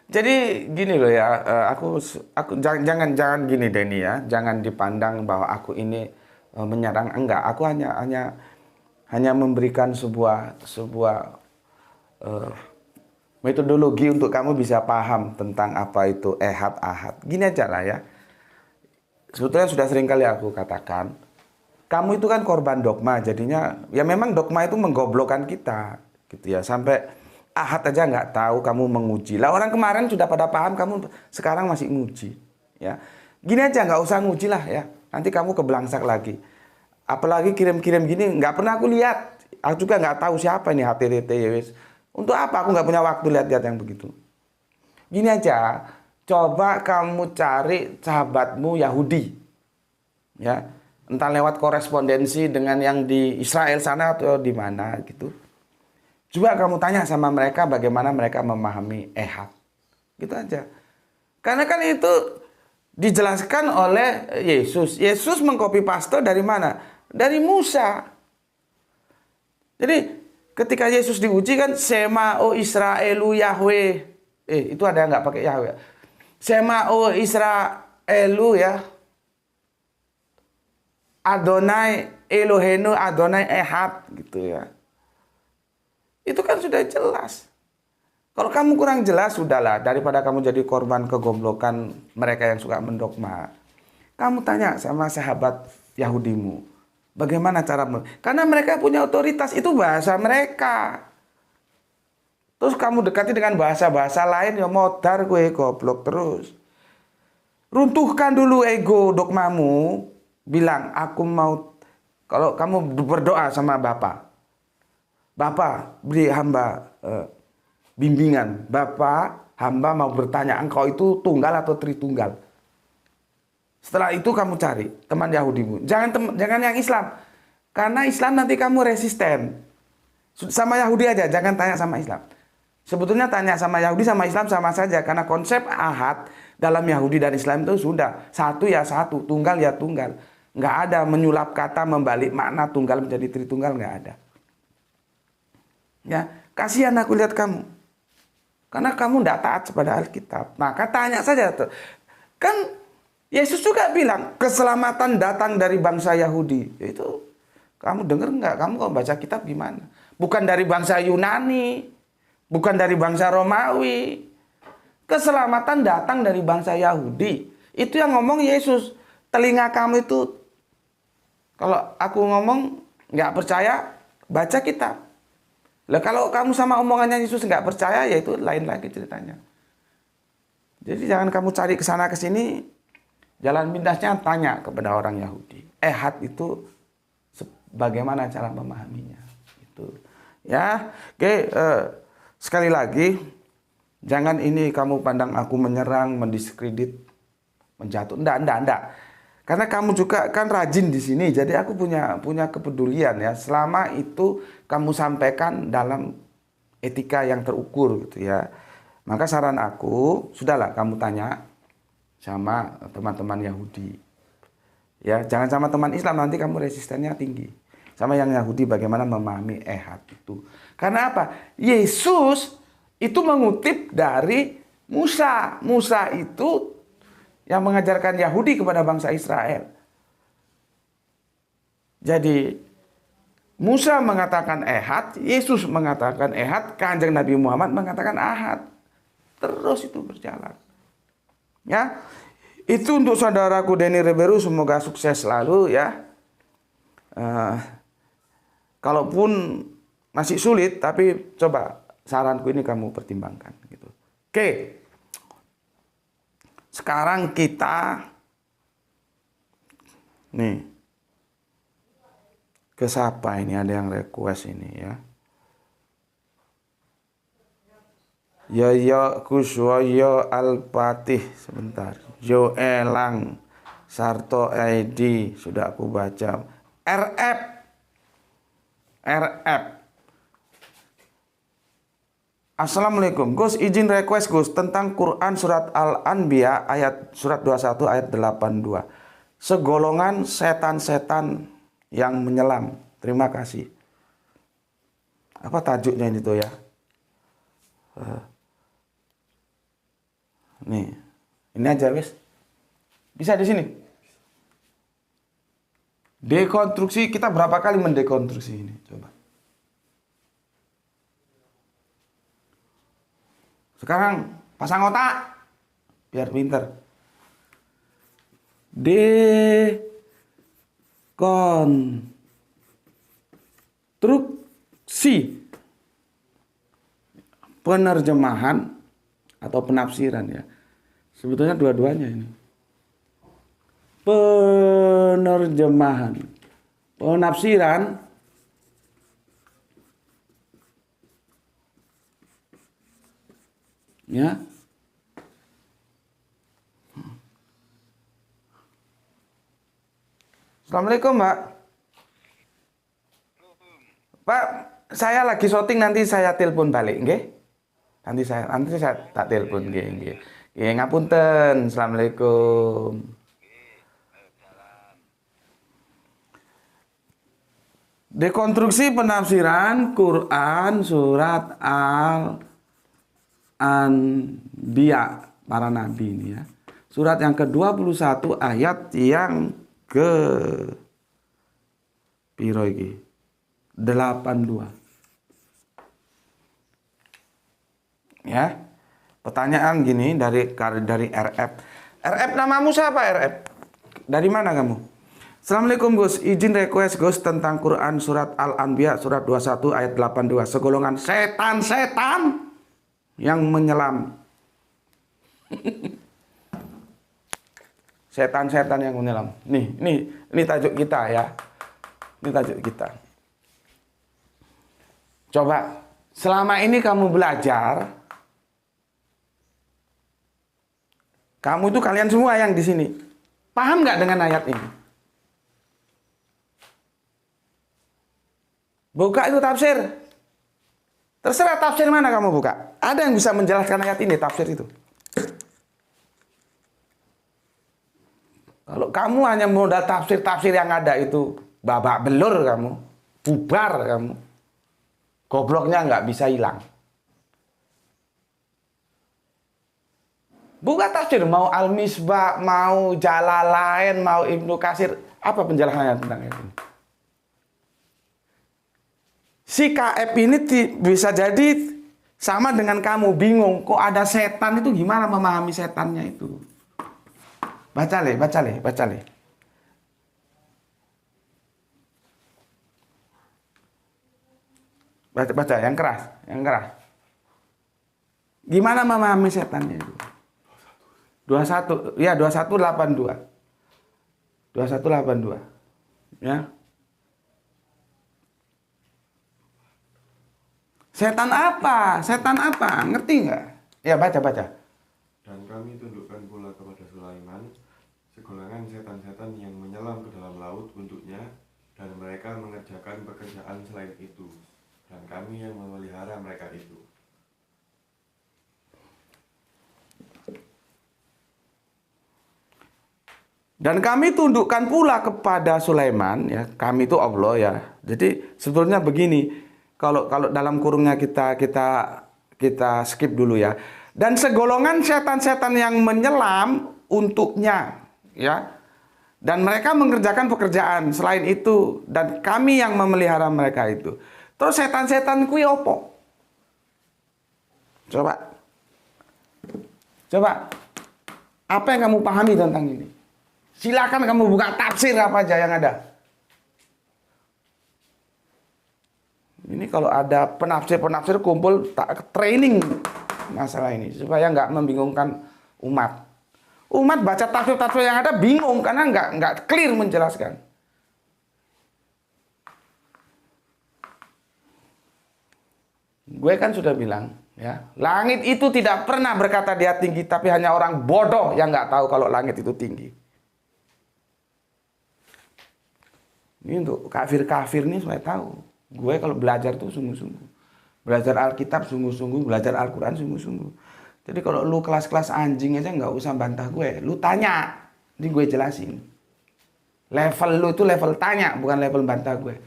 Jadi gini loh ya, aku jangan gini Denny ya, jangan dipandang bahwa aku ini menyerang, enggak. Aku hanya memberikan sebuah metodologi untuk kamu bisa paham tentang apa itu ahad. Gini aja lah ya. Sebetulnya sudah sering kali aku katakan, kamu itu kan korban dogma, jadinya ya memang dogma itu menggoblokkan kita, gitu ya. Sampai ahad aja nggak tahu, kamu menguji. Lah orang kemarin sudah pada paham, kamu sekarang masih nguji, ya. Gini aja, nggak usah nguji lah ya. Nanti kamu kebelangsak lagi. Apalagi kirim-kirim gini, nggak pernah aku lihat. Aku juga nggak tahu siapa ini HTTT ya wis. Untuk apa? Aku nggak punya waktu lihat-lihat yang begitu. Gini aja, coba kamu cari sahabatmu Yahudi, ya. Entah lewat korespondensi dengan yang di Israel sana atau di mana gitu. Coba kamu tanya sama mereka bagaimana mereka memahami ehad. Gitu aja. Karena kan itu dijelaskan oleh Yesus. Yesus mengcopy paste dari mana? Dari Musa. Jadi ketika Yesus diuji kan Sema o Israelu Yahweh. Itu ada nggak pakai Yahweh? Sema o Israelu ya. Adonai Elohenu Adonai Ehad gitu ya. Itu kan sudah jelas. Kalau kamu kurang jelas, sudahlah, daripada kamu jadi korban kegomblokan mereka yang suka mendogma. Kamu tanya sama sahabat Yahudimu, bagaimana caramu? Karena mereka punya otoritas, itu bahasa mereka. Terus kamu dekati dengan bahasa-bahasa lain, ya modar gue goblok terus. Runtuhkan dulu ego dogmamu. Bilang, aku mau, kalau kamu berdoa sama Bapak, Bapak beri hamba bimbingan, Bapak hamba mau bertanya, engkau itu tunggal atau tritunggal. Setelah itu kamu cari teman Yahudimu, jangan yang Islam, karena Islam nanti kamu resisten. Sama Yahudi aja, jangan tanya sama Islam. Sebetulnya tanya sama Yahudi sama Islam sama saja, karena konsep ahad dalam Yahudi dan Islam itu sudah satu ya satu, tunggal ya tunggal. Nggak ada menyulap kata, membalik makna tunggal menjadi tritunggal, nggak ada. Ya, kasihan aku lihat kamu. Karena kamu nggak taat kepada Alkitab. Maka tanya saja tuh. Kan Yesus juga bilang, keselamatan datang dari bangsa Yahudi. Itu kamu dengar nggak? Kamu kalau baca kitab gimana? Bukan dari bangsa Yunani, bukan dari bangsa Romawi. Keselamatan datang dari bangsa Yahudi. Itu yang ngomong Yesus. Telinga kamu itu, kalau aku ngomong nggak percaya, baca kitab. Lah kalau kamu sama omongannya Yesus nggak percaya, ya itu lain lagi ceritanya. Jadi jangan kamu cari ke sana ke sini, jalan pintasnya tanya kepada orang Yahudi. Ehad itu bagaimana cara memahaminya? Itu. Ya, oke. Sekali lagi, jangan ini kamu pandang aku menyerang, mendiskredit, menjatuh. Enggak. Karena kamu juga kan rajin di sini, jadi aku punya kepedulian ya. Selama itu kamu sampaikan dalam etika yang terukur gitu ya. Maka saran aku, sudahlah kamu tanya sama teman-teman Yahudi. Ya, jangan sama teman Islam, nanti kamu resistennya tinggi. Sama yang Yahudi bagaimana memahami ehad itu. Karena apa? Yesus itu mengutip dari Musa. Musa itu yang mengajarkan Yahudi kepada bangsa Israel. Jadi Musa mengatakan ehad, Yesus mengatakan ehad, Kanjeng Nabi Muhammad mengatakan ahad. Terus itu berjalan. Ya, itu untuk saudaraku Denny Ribeiro, semoga sukses selalu ya. Kalaupun masih sulit, tapi coba saranku ini kamu pertimbangkan gitu. Oke. Sekarang kita nih ke siapa ini, ada yang request ini ya. Yo Kuswoyo Al-Fatih sebentar. Yo Elang Sarto ID sudah aku baca. RF Assalamualaikum Gus, izin request Gus tentang Quran surat Al-Anbiya ayat surat 21 ayat 82. Segolongan setan-setan yang menyelam. Terima kasih. Apa tajuknya ini tuh ya? Nih. Ini aja wes. Bisa di sini. Dekonstruksi, kita berapa kali mendekonstruksi ini? Coba. Sekarang pasang otak biar pinter. Dekonstruksi, penerjemahan atau penafsiran ya. Sebetulnya dua-duanya ini. Penerjemahan, penafsiran ya. Assalamualaikum Mbak. Pak, saya lagi syuting, nanti saya telepon balik, nggih? Nanti saya tak telepon, nggih, nggih. Nggih, ngapunten. Assalamualaikum. Dekonstruksi penafsiran Quran surat Al-Anbiya, para nabi ini ya. Surat yang ke-21 ayat yang ke piro iki? 82. Ya. Pertanyaan gini dari RF. RF, namamu siapa RF? Dari mana kamu? Assalamualaikum Gus, izin request Gus tentang Quran surat Al-Anbiya surat 21 ayat 82. Segolongan setan-setan yang menyelam. Setan-setan yang menyelam. Ini tajuk kita ya. Ini tajuk kita. Coba, selama ini kamu belajar, kamu itu kalian semua yang di sini, paham nggak dengan ayat ini? Buka itu tafsir. Terserah tafsir mana kamu buka. Ada yang bisa menjelaskan ayat ini, tafsir itu. Kalau kamu hanya modal tafsir-tafsir yang ada itu, babak belur kamu, bubar kamu. Gobloknya nggak bisa hilang. Buka tafsir, mau Al-Misbah, mau Jalalain, mau Ibnu Katsir, apa penjelasannya tentang ini? Si KF ini bisa jadi sama dengan kamu, bingung, kok ada setan itu, gimana memahami setannya itu? Baca le. Baca yang keras. Gimana memahami setannya itu? 21, ya 2182. 2182. Ya. Setan apa? Ngerti nggak? Ya baca. Dan kami tundukkan pula kepada Sulaiman segolongan mendatangkan setan-setan yang menyelam ke dalam laut untuknya, dan mereka mengerjakan pekerjaan selain itu, dan kami yang memelihara mereka itu. Dan kami tundukkan pula kepada Sulaiman, ya, kami itu Allah ya. Jadi sebetulnya begini, kalau dalam kurungnya kita skip dulu ya. Dan segolongan setan-setan yang menyelam untuknya, ya. Dan mereka mengerjakan pekerjaan selain itu, dan kami yang memelihara mereka itu. Terus setan-setan kuwi opo? Coba. Apa yang kamu pahami tentang ini? Silakan kamu buka tafsir apa aja yang ada. Ini kalau ada penafsir kumpul training masalah ini supaya nggak membingungkan umat. Umat baca tafsir yang ada bingung karena nggak clear menjelaskan. Gue kan sudah bilang, ya, langit itu tidak pernah berkata dia tinggi, tapi hanya orang bodoh yang nggak tahu kalau langit itu tinggi. Ini untuk kafir-kafir nih supaya tahu. Gue kalau belajar tuh sungguh-sungguh. Belajar Alkitab sungguh-sungguh, belajar Al-Quran sungguh-sungguh. Jadi kalau lu kelas-kelas anjing aja nggak usah bantah gue. Lu tanya, ini gue jelasin. Level lu itu level tanya, bukan level bantah gue.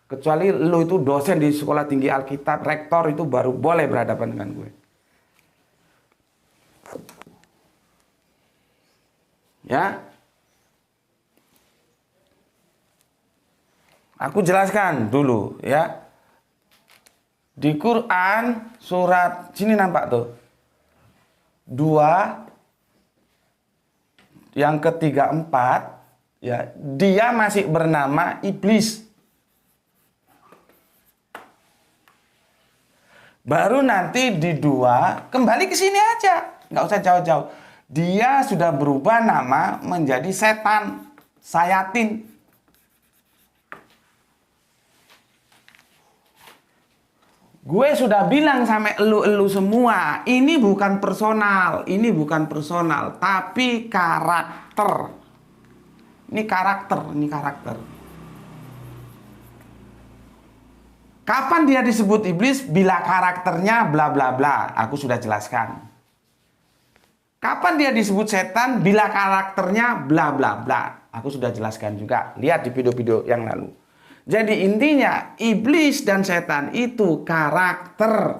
Kecuali lu itu dosen di sekolah tinggi Alkitab, rektor itu baru boleh berhadapan dengan gue. Ya. Aku jelaskan dulu ya. Di Quran surat sini nampak tuh. 2 yang ketiga 4 ya, dia masih bernama iblis. Baru nanti di 2 kembali ke sini aja, nggak usah jauh-jauh. Dia sudah berubah nama menjadi setan, sayatin. Gue sudah bilang sampai elu semua, ini bukan personal, tapi karakter. Ini karakter. Kapan dia disebut iblis? Bila karakternya bla bla bla. Aku sudah jelaskan. Kapan dia disebut setan? Bila karakternya bla bla bla. Aku sudah jelaskan juga. Lihat di video-video yang lalu. Jadi intinya iblis dan setan itu karakter.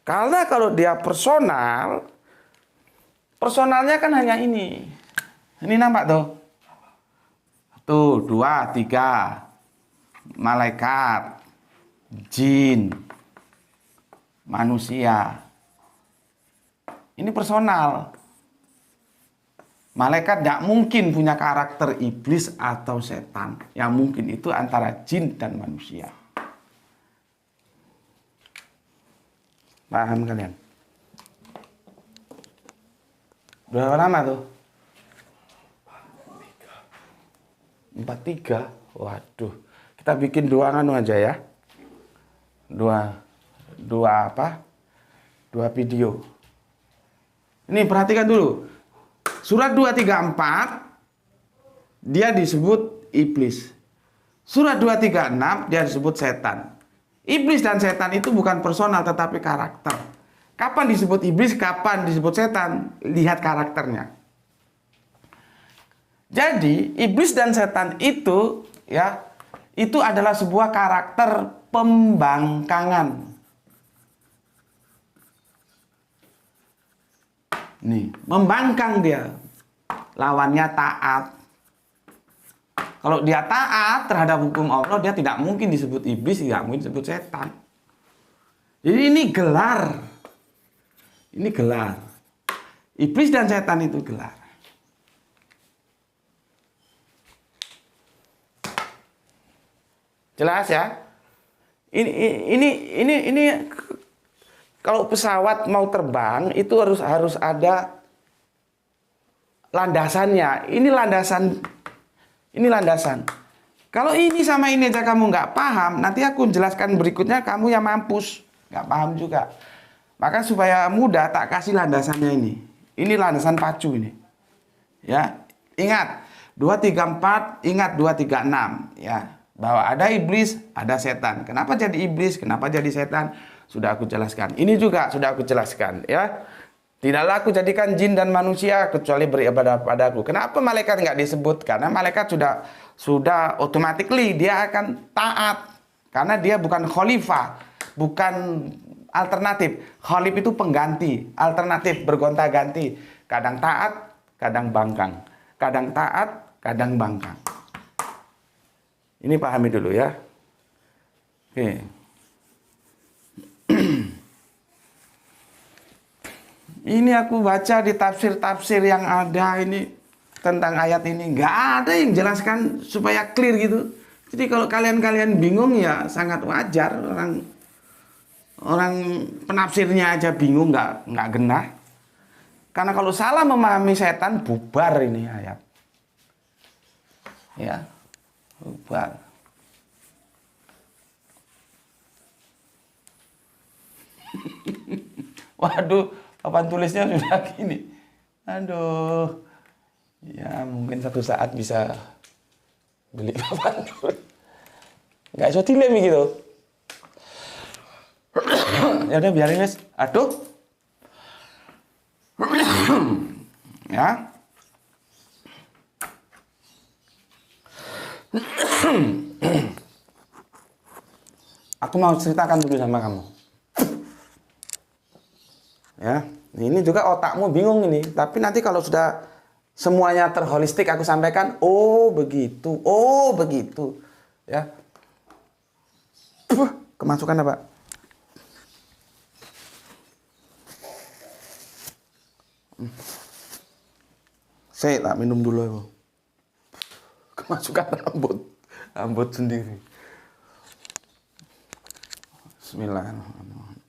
Karena kalau dia personalnya kan hanya ini. Ini nampak tuh. Tuh 2, 3. Malaikat, jin, manusia. Ini personal. Malaikat tidak mungkin punya karakter iblis atau setan. Yang mungkin itu antara jin dan manusia. Paham kalian? Berapa lama tuh? 43. Waduh. Kita bikin 2 anu aja ya. 2 apa? 2 video. Ini perhatikan dulu. Surat 234 dia disebut iblis. Surat 236 dia disebut setan. Iblis dan setan itu bukan personal tetapi karakter. Kapan disebut iblis, kapan disebut setan? Lihat karakternya. Jadi iblis dan setan itu ya, itu adalah sebuah karakter pembangkangan. Nih, membangkang dia. Lawannya taat. Kalau dia taat terhadap hukum Allah, dia tidak mungkin disebut iblis, tidak mungkin disebut setan. Jadi ini gelar. Ini gelar. Iblis dan setan itu gelar. Jelas ya? Ini kalau pesawat mau terbang itu harus ada landasannya. Ini landasan. Kalau ini sama ini aja kamu nggak paham, nanti aku jelaskan berikutnya kamu yang mampus, nggak paham juga. Maka supaya mudah tak kasih landasannya ini. Ini landasan pacu ini. Ya, ingat 234, ingat 236 ya. Bahwa ada iblis, ada setan. Kenapa jadi iblis? Kenapa jadi setan? Sudah aku jelaskan. Ini juga sudah aku jelaskan ya. Tidaklah aku jadikan jin dan manusia kecuali beribadah padaku. Kenapa malaikat nggak disebut? Karena malaikat sudah automatically dia akan taat. Karena dia bukan khalifah, bukan alternatif. Khalif itu pengganti, alternatif bergonta-ganti. Kadang taat, kadang bangkang. Kadang taat, kadang bangkang. Ini pahami dulu ya. Oke. Ini aku baca di tafsir-tafsir yang ada ini tentang ayat ini. Nggak ada yang jelaskan supaya clear gitu. Jadi kalau kalian bingung ya sangat wajar. Orang penafsirnya aja bingung, nggak genah. Karena kalau salah memahami setan, bubar ini ayat. Ya, bubar. Waduh, papan tulisnya sudah gini. Aduh. Ya, mungkin satu saat bisa beli papan tulis. Nggak iso dilem gitu. Ya udah biarin, guys. Aduh. Ya. Aku mau ceritakan dulu sama kamu. Ya, ini juga otakmu bingung ini. Tapi nanti kalau sudah semuanya terholistik aku sampaikan, oh begitu, ya. Kemasukan apa? Saya tak minum dulu aku. Kemasukan rambut sendiri. Bismillahirrahmanirrahim.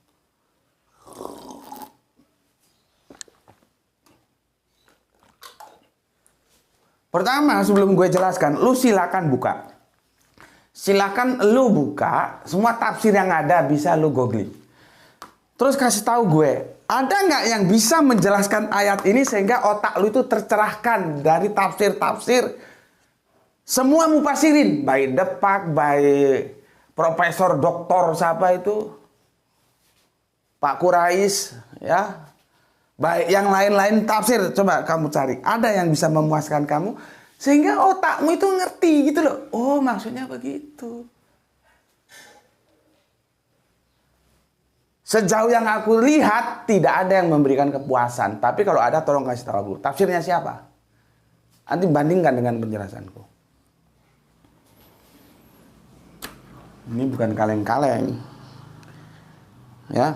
Pertama, sebelum gue jelaskan, lu silakan buka. Silakan lu buka, semua tafsir yang ada bisa lu googling. Terus kasih tahu gue, ada nggak yang bisa menjelaskan ayat ini sehingga otak lu itu tercerahkan dari tafsir-tafsir semua mufasirin, baik Depak, baik Profesor Doktor siapa itu, Pak Quraisy, ya. Baik yang lain-lain tafsir, coba kamu cari. Ada yang bisa memuaskan kamu sehingga otakmu itu ngerti gitu loh. Oh, maksudnya begitu. Sejauh yang aku lihat tidak ada yang memberikan kepuasan. Tapi kalau ada tolong kasih tahu aku. Tafsirnya siapa? Nanti bandingkan dengan penjelasanku. Ini bukan kaleng-kaleng. Ya.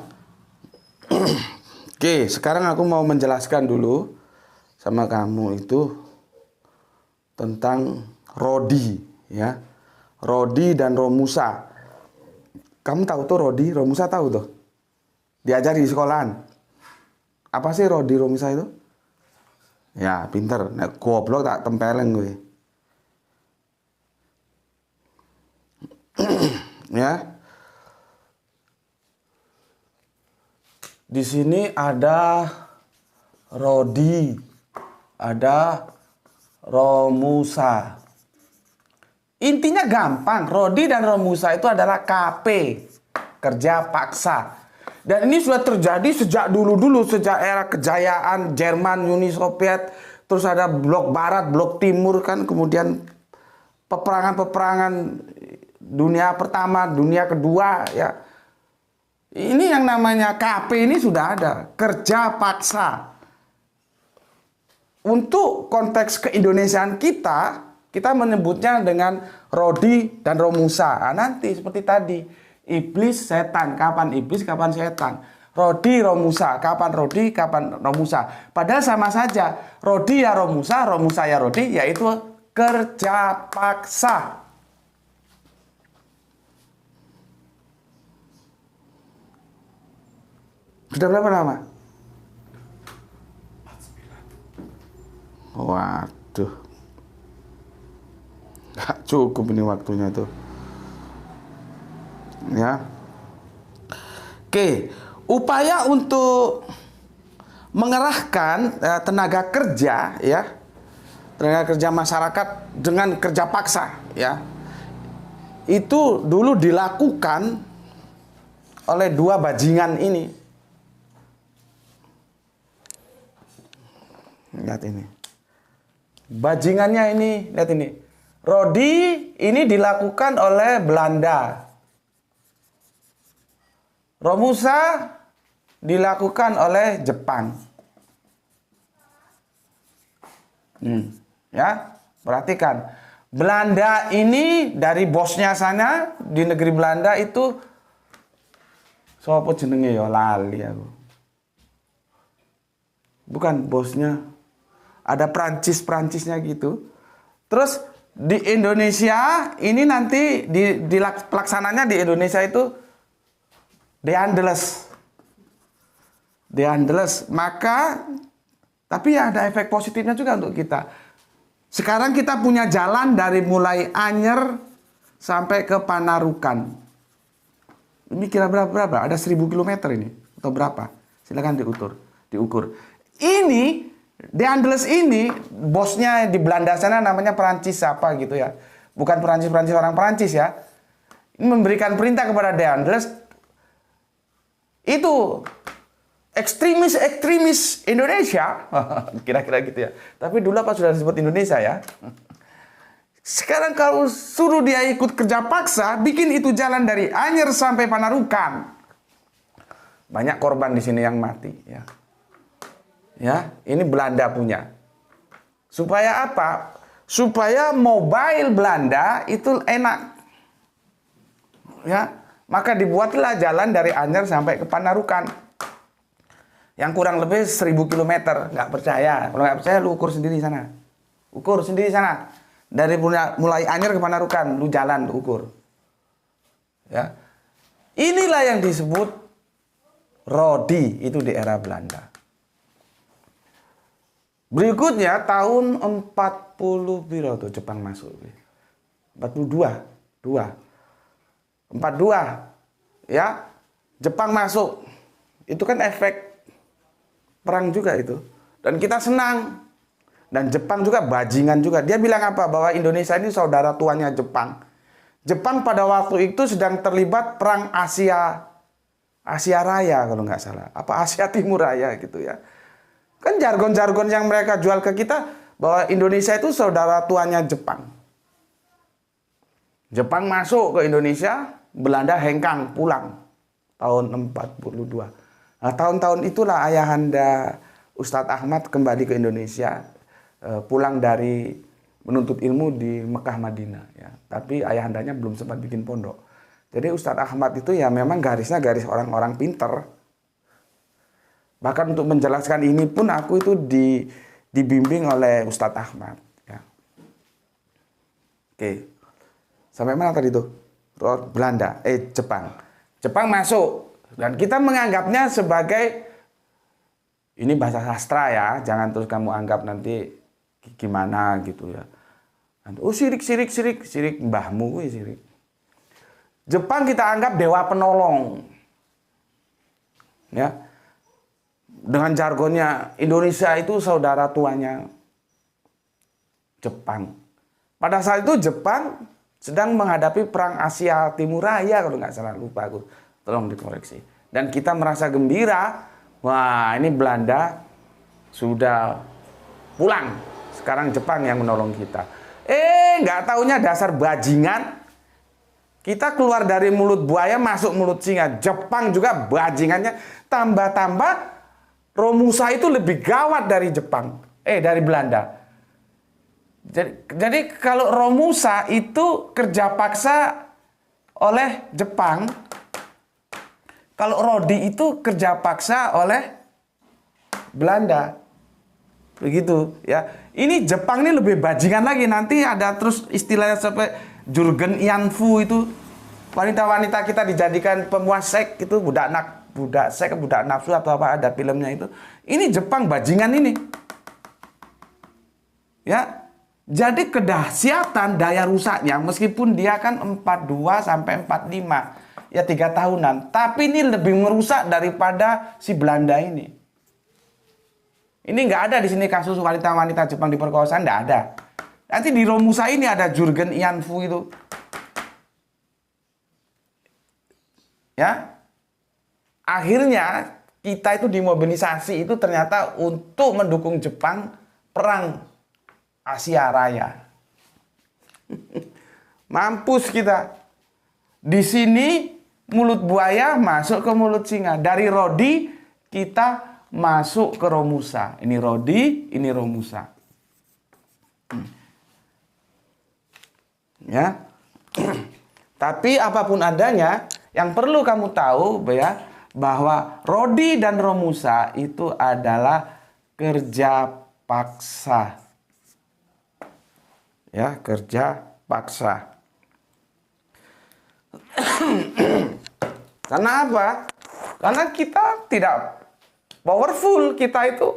Oke, sekarang aku mau menjelaskan dulu sama kamu itu tentang Rodi, ya. Rodi dan Romusa. Kamu tahu tuh Rodi, Romusa tahu tuh? Diajari di sekolahan. Apa sih Rodi, Romusa itu? Ya, pinter. Nah, goblok tak tempeleng gue. Ya. Di sini ada Rodi, ada Romusa. Intinya gampang, Rodi dan Romusa itu adalah KP, kerja paksa. Dan ini sudah terjadi sejak dulu-dulu, sejak era kejayaan Jerman, Uni Soviet, terus ada blok barat, blok timur kan, kemudian peperangan-peperangan dunia pertama, dunia kedua, ya. Ini yang namanya KP ini sudah ada, kerja paksa. Untuk konteks keindonesiaan kita menyebutnya dengan Rodi dan Romusa. Nah, nanti seperti tadi, iblis, setan. Kapan iblis, kapan setan. Rodi, Romusa. Kapan Rodi, kapan Romusa. Padahal sama saja. Rodi ya Romusa, Romusa ya Rodi, yaitu kerja paksa. Sudah berapa lama? 49. Waduh. Gak cukup ini waktunya tuh. Ya. Oke, upaya untuk mengerahkan tenaga kerja ya tenaga kerja masyarakat dengan kerja paksa, ya. Itu dulu dilakukan oleh dua bajingan ini. Lihat ini. Bajingannya ini, lihat ini. Rodi ini dilakukan oleh Belanda. Romusa dilakukan oleh Jepang. Ya, perhatikan. Belanda ini dari bosnya sana di negeri Belanda itu sapa jenenge ya lali aku. Bukan bosnya. Ada Prancisnya gitu. Terus di Indonesia ini nanti pelaksananya di Indonesia itu De Angeles. Maka tapi ya ada efek positifnya juga untuk kita. Sekarang kita punya jalan dari mulai Anyer sampai ke Panarukan. Ini kira berapa? Ada 1000 km ini atau berapa? Silakan diukur. Ini De Angeles ini bosnya di Belanda sana namanya Perancis apa gitu ya. Bukan Perancis orang Perancis ya. Ini memberikan perintah kepada De Angeles itu ekstremis Indonesia, kira-kira gitu ya. Tapi dulu apa sudah disebut Indonesia ya. Sekarang kalau suruh dia ikut kerja paksa, bikin itu jalan dari Anyer sampai Panarukan. Banyak korban di sini yang mati ya. Ya, ini Belanda punya. Supaya apa? Supaya mobile Belanda itu enak. Ya, maka dibuatlah jalan dari Anyer sampai ke Panarukan. Yang kurang lebih 1000 km. Nggak percaya. Kalau nggak percaya, lu ukur sendiri sana. Ukur sendiri sana. Dari mulai Anyer ke Panarukan, lu jalan, lu ukur. Ya. Inilah yang disebut Rodi, itu di era Belanda. Berikutnya tahun 40 piro tuh Jepang masuk. 42. 42. Ya. Jepang masuk. Itu kan efek perang juga itu. Dan kita senang. Dan Jepang juga bajingan juga. Dia bilang apa? Bahwa Indonesia ini saudara tuanya Jepang. Jepang pada waktu itu sedang terlibat perang Asia Raya kalau nggak salah. Apa Asia Timur Raya gitu ya. Kan jargon-jargon yang mereka jual ke kita bahwa Indonesia itu saudara tuanya Jepang. Jepang masuk ke Indonesia, Belanda hengkang pulang tahun 42. Nah, tahun-tahun itulah ayahanda Ustadz Ahmad kembali ke Indonesia, pulang dari menuntut ilmu di Mekah Madinah ya. Tapi ayahandanya belum sempat bikin pondok. Jadi Ustadz Ahmad itu ya memang garisnya garis orang-orang pinter. Bahkan untuk menjelaskan ini pun aku itu dibimbing oleh Ustadz Ahmad. Ya. Oke, sampai mana tadi tuh? Belanda, Jepang. Jepang masuk dan kita menganggapnya sebagai ini bahasa sastra ya. Jangan terus kamu anggap nanti gimana gitu ya. Oh sirik mbahmu sirik. Jepang kita anggap dewa penolong. Ya. Dengan jargonnya Indonesia itu saudara tuanya Jepang. Pada saat itu Jepang sedang menghadapi perang Asia Timur Raya kalau nggak salah, lupa aku. Tolong dikoreksi. Dan kita merasa gembira, wah ini Belanda sudah pulang. Sekarang Jepang yang menolong kita. Nggak taunya dasar bajingan. Kita keluar dari mulut buaya masuk mulut singa. Jepang juga bajingannya. Tambah-tambah Romusa itu lebih gawat dari Jepang. Dari Belanda. Jadi kalau Romusa itu kerja paksa oleh Jepang. Kalau Rodi itu kerja paksa oleh Belanda. Begitu ya. Ini Jepang ini lebih bajingan lagi. Nanti ada terus istilahnya sampai Jurgen Ianfu itu. Wanita-wanita kita dijadikan pemuas seks itu budak nafsu atau apa, ada filmnya itu. Ini Jepang bajingan ini. Ya. Jadi kedahsyatan daya rusaknya meskipun dia kan 42 sampai 45. Ya 3 tahunan. Tapi ini lebih merusak daripada si Belanda ini. Ini nggak ada di sini kasus wanita-wanita Jepang diperkosa, nggak ada. Nanti di Romusa ini ada Jurgen Ianfu itu. Ya. Akhirnya kita itu dimobilisasi itu ternyata untuk mendukung Jepang perang Asia Raya. Mampus kita. Di sini mulut buaya masuk ke mulut singa. Dari Rodi kita masuk ke Romusa. Ini Rodi, ini Romusa. Ya. Tapi apapun adanya, yang perlu kamu tahu ya, bahwa Rodi dan Romusa itu adalah kerja paksa. Ya, kerja paksa. Karena apa? Karena kita tidak powerful, kita itu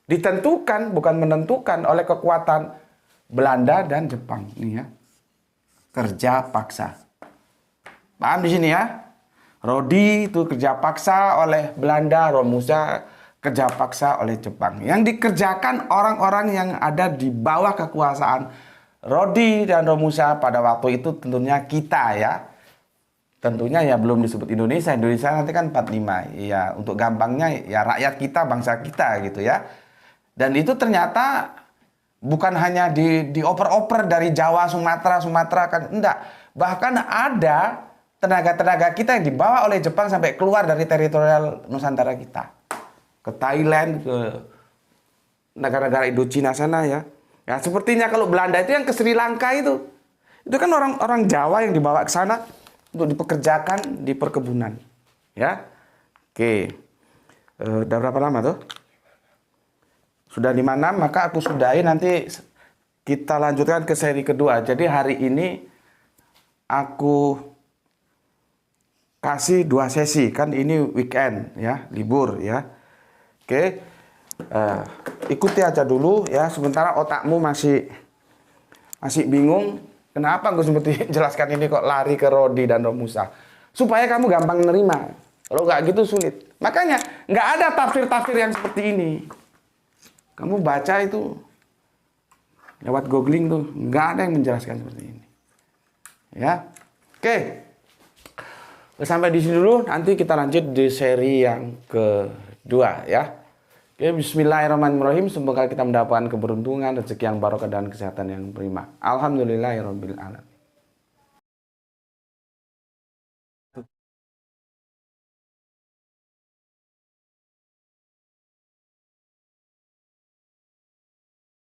ditentukan, bukan menentukan oleh kekuatan Belanda dan Jepang. Ini ya, kerja paksa. Paham di sini ya? Rodi itu kerja paksa oleh Belanda, Romusa kerja paksa oleh Jepang. Yang dikerjakan orang-orang yang ada di bawah kekuasaan Rodi dan Romusa pada waktu itu tentunya kita ya. Tentunya ya belum disebut Indonesia. Indonesia nanti kan 45. Ya untuk gampangnya ya rakyat kita, bangsa kita gitu ya. Dan itu ternyata bukan hanya dioper-oper dari Jawa, Sumatera kan. Enggak. Bahkan ada tenaga-tenaga kita yang dibawa oleh Jepang sampai keluar dari teritorial Nusantara kita. Ke Thailand, ke negara-negara Indochina sana ya. Ya sepertinya kalau Belanda itu yang ke Sri Lanka itu kan orang Jawa yang dibawa ke sana untuk dipekerjakan di perkebunan. Ya. Oke. Udah berapa lama tuh? Sudah 5-6, maka aku sudahi, nanti kita lanjutkan ke seri kedua. Jadi hari ini aku kasih 2 sesi, kan ini weekend ya, libur ya. Oke. Ikuti aja dulu ya, sementara otakmu masih bingung. Kenapa gue seperti jelaskan ini kok lari ke Rodi dan Romusa? Supaya kamu gampang nerima. Kalau nggak gitu sulit. Makanya nggak ada tafsir-tafsir yang seperti ini. Kamu baca itu lewat googling tuh, nggak ada yang menjelaskan seperti ini. Ya, oke. Sampai di sini dulu. Nanti kita lanjut di seri yang kedua ya. Oke, bismillahirrahmanirrahim. Semoga kita mendapatkan keberuntungan, rezeki yang barokah dan kesehatan yang prima. Alhamdulillahirabbil alamin.